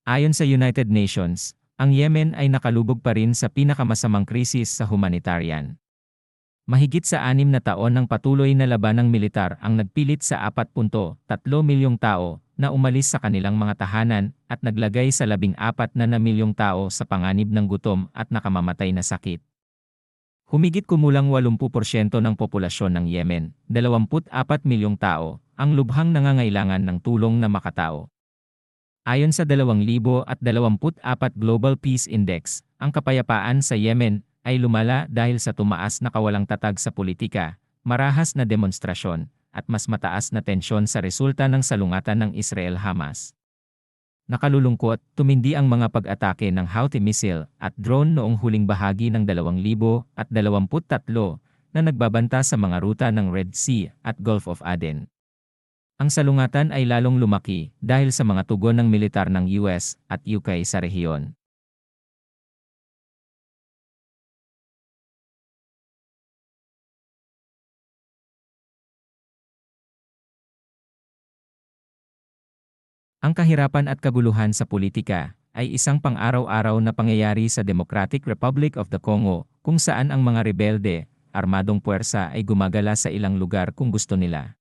Ayon sa United Nations, ang Yemen ay nakalubog pa rin sa pinakamasamang krisis sa humanitarian. Mahigit sa 6 na taon ng patuloy na labanang militar ang nagpilit sa 4.3 milyong tao na umalis sa kanilang mga tahanan at naglagay sa 14 na milyong tao sa panganib ng gutom at nakamamatay na sakit. Humigit kumulang 80% ng populasyon ng Yemen, 24 milyong tao, ang lubhang nangangailangan ng tulong na makatao. Ayon sa 2024 Global Peace Index, ang kapayapaan sa Yemen ay lumala dahil sa tumaas na kawalang tatag sa politika, marahas na demonstrasyon, at mas mataas na tensyon sa resulta ng salungatan ng Israel-Hamas. Nakalulungkot, tumindi ang mga pag-atake ng Houthi missile at drone noong huling bahagi ng 2023 na nagbabanta sa mga ruta ng Red Sea at Gulf of Aden. Ang salungatan ay lalong lumaki dahil sa mga tugon ng militar ng US at UK sa rehiyon. Ang kahirapan at kaguluhan sa politika ay isang pang-araw-araw na pangyayari sa Democratic Republic of the Congo, kung saan ang mga rebelde, armadong puwersa ay gumagala sa ilang lugar kung gusto nila.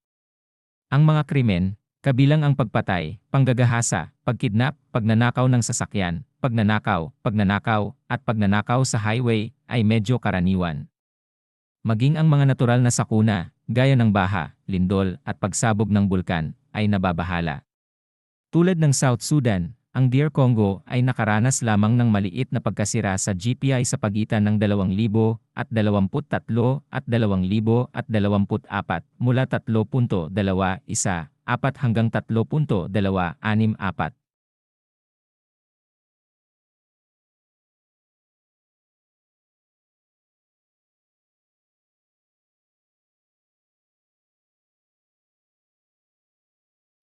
Ang mga krimen, kabilang ang pagpatay, panggagahasa, pagkidnap, pagnanakaw ng sasakyan, pagnanakaw, at pagnanakaw sa highway ay medyo karaniwan. Maging ang mga natural na sakuna, gaya ng baha, lindol, at pagsabog ng bulkan, ay nababahala. Tulad ng South Sudan, ang DR Congo ay nakaranas lamang ng maliit na pagkasira sa GPI sa pagitan ng 2023 at 2024 mula 3.21 hanggang 3.264.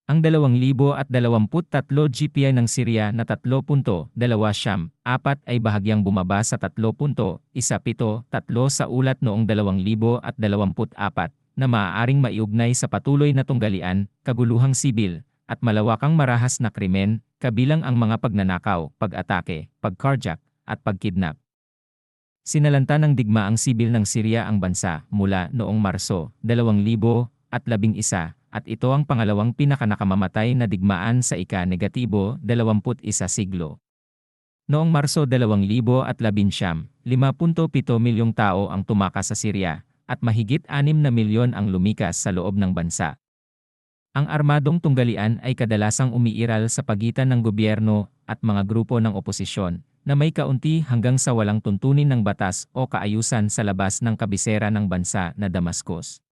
Ang 2023 GPI ng Syria na 3.2 ay bahagyang bumaba sa 3.173 sa ulat noong 2024 na maaaring maiugnay sa patuloy na tunggalian, kaguluhang sibil, at malawakang marahas na krimen, kabilang ang mga pagnanakaw, pag-atake, pag-carjack, at pagkidnap. Sinalanta ng digmaang sibil ng Syria ang bansa mula noong Marso 2011 at ito ang pangalawang pinakanakamamatay na digmaan sa ika-21 siglo. Noong Marso 2019, 5.7 milyong tao ang tumakas sa Syria at mahigit 6 na milyon ang lumikas sa loob ng bansa. Ang armadong tunggalian ay kadalasang umiiral sa pagitan ng gobyerno at mga grupo ng oposisyon na may kaunti hanggang sa walang tuntunin ng batas o kaayusan sa labas ng kabisera ng bansa na Damascus.